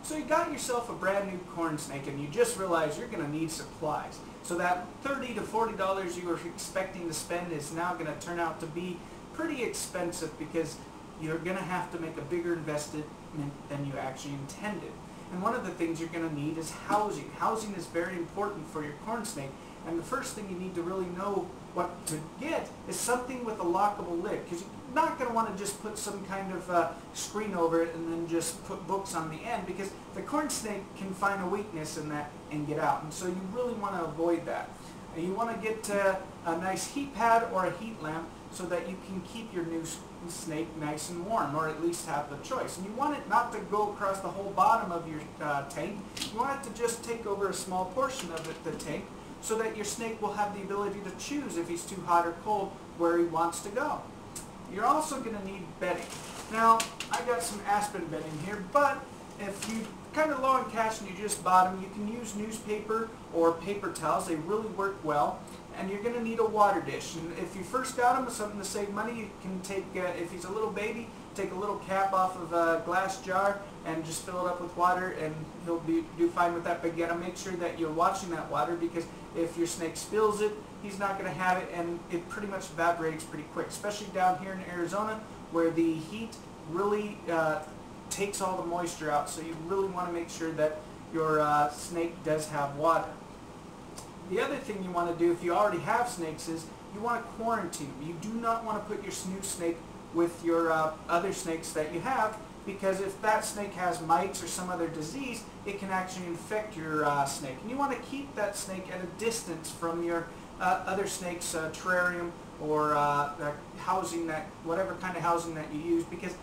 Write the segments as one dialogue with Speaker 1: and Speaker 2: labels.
Speaker 1: So you got yourself a brand new corn snake and you just realize you're going to need supplies. So that $30 to $40 you were expecting to spend is now going to turn out to be pretty expensive because you're going to have to make a bigger investment than you actually intended. And one of the things you're going to need is housing. Housing is very important for your corn snake. And the first thing you need to really know what to get is something with a lockable lid, because you're not going to want to just put some kind of screen over it and then just put books on the end, because the corn snake can find a weakness in that and get out. And so you really want to avoid that. And you want to get a nice heat pad or a heat lamp so that you can keep your new snake nice and warm, or at least have the choice. And you want it not to go across the whole bottom of your tank. You want it to just take over a small portion of the tank, so that your snake will have the ability to choose if he's too hot or cold where he wants to go. You're also going to need bedding. Now, I got some aspen bedding here, but if you kind of low on cash and you just bought them, you can use newspaper or paper towels. They really work well. And you're going to need a water dish. And if you first got him, something to save money, you can take, if he's a little baby, take a little cap off of a glass jar and just fill it up with water, and he'll do fine with that. But you got to make sure that you're watching that water, because if your snake spills it, he's not going to have it, and it pretty much evaporates pretty quick, especially down here in Arizona where the heat really takes all the moisture out. So you really want to make sure that your snake does have water. The other thing you want to do if you already have snakes is you want to quarantine them. You do not want to put your new snake with your other snakes that you have, because if that snake has mites or some other disease, it can actually infect your snake. And you want to keep that snake at a distance from your other snake's terrarium or housing, that whatever kind of housing that you use, because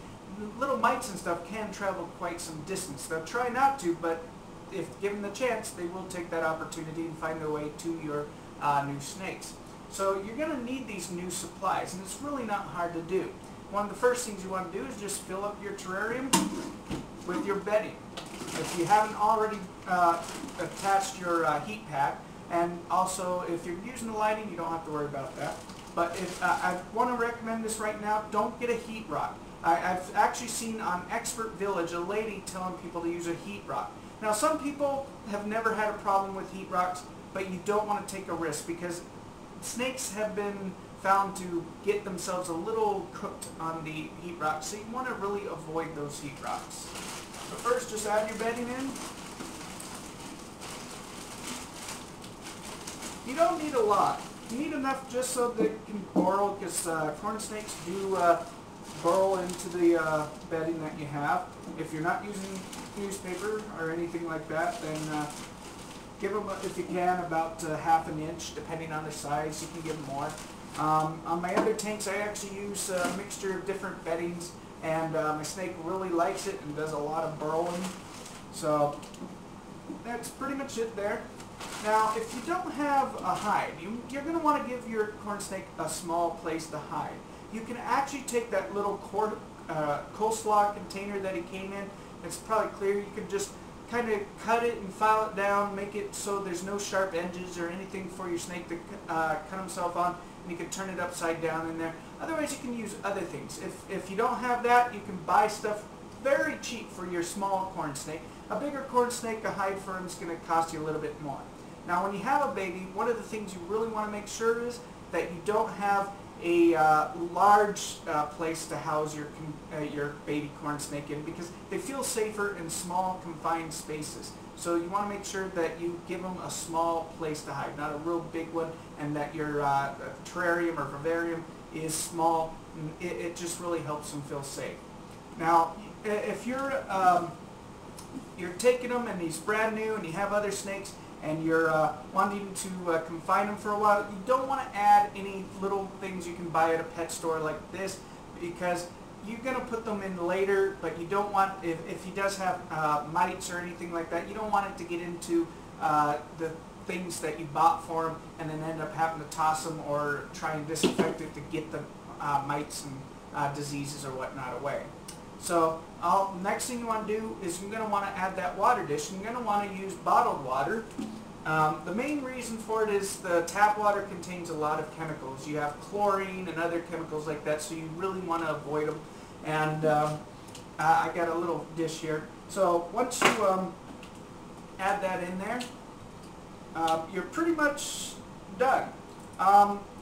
Speaker 1: little mites and stuff can travel quite some distance. They'll try not to, but if given the chance, they will take that opportunity and find their way to your new snakes. So you're going to need these new supplies, and it's really not hard to do. One of the first things you want to do is just fill up your terrarium with your bedding. If you haven't already attached your heat pad, and also if you're using the lighting, you don't have to worry about that. But if I want to recommend this right now, don't get a heat rock. I've actually seen on Expert Village a lady telling people to use a heat rock. Now, some people have never had a problem with heat rocks, but you don't want to take a risk, because snakes have been found to get themselves a little cooked on the heat rocks, so you want to really avoid those heat rocks. But first, just add your bedding in. You don't need a lot. You need enough just so they can burrow, because corn snakes do burrow into the bedding that you have. If you're not using newspaper or anything like that, then give them, if you can, about half an inch, depending on their size. You can give them more. On my other tanks, I actually use a mixture of different beddings, and my snake really likes it and does a lot of burrowing. So that's pretty much it there. Now, if you don't have a hide, you're going to want to give your corn snake a small place to hide. You can actually take that little coleslaw container that it came in. It's probably clear. You can just kind of cut it and file it down, make it so there's no sharp edges or anything for your snake to cut himself on, and you can turn it upside down in there. Otherwise, you can use other things. If you don't have that, you can buy stuff very cheap for your small corn snake. A bigger corn snake, a hide for him is going to cost you a little bit more. Now, when you have a baby, one of the things you really want to make sure is that you don't have a large place to house your baby corn snake in, because they feel safer in small confined spaces. So you want to make sure that you give them a small place to hide, not a real big one, and that your terrarium or vivarium is small. It just really helps them feel safe. Now, if you're taking them and he's brand new and you have other snakes, and you're wanting to confine them for a while, you don't want to add any little things you can buy at a pet store like this, because you're going to put them in later, but you don't want, if he does have mites or anything like that, you don't want it to get into the things that you bought for him and then end up having to toss them or try and disinfect it to get the mites and diseases or whatnot away. So next thing you want to do is you're going to want to add that water dish, and you're going to want to use bottled water. The main reason for it is the tap water contains a lot of chemicals. You have chlorine and other chemicals like that, so you really want to avoid them. And I got a little dish here. So once you add that in there, you're pretty much done.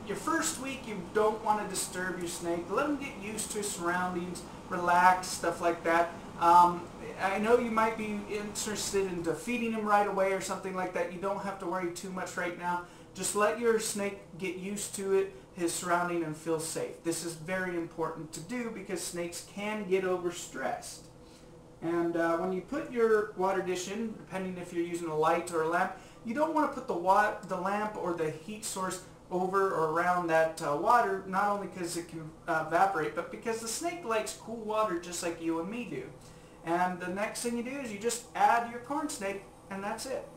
Speaker 1: Your first week, you don't want to disturb your snake. Let him get used to his surroundings, relax, stuff like that. I know you might be interested in feeding him right away or something like that. You don't have to worry too much right now. Just let your snake get used to it, his surrounding, and feel safe. This is very important to do because snakes can get overstressed. And when you put your water dish in, depending if you're using a light or a lamp, you don't want to put the lamp or the heat source over or around that water, not only because it can evaporate, but because the snake likes cool water just like you and me do. And the next thing you do is you just add your corn snake, and that's it.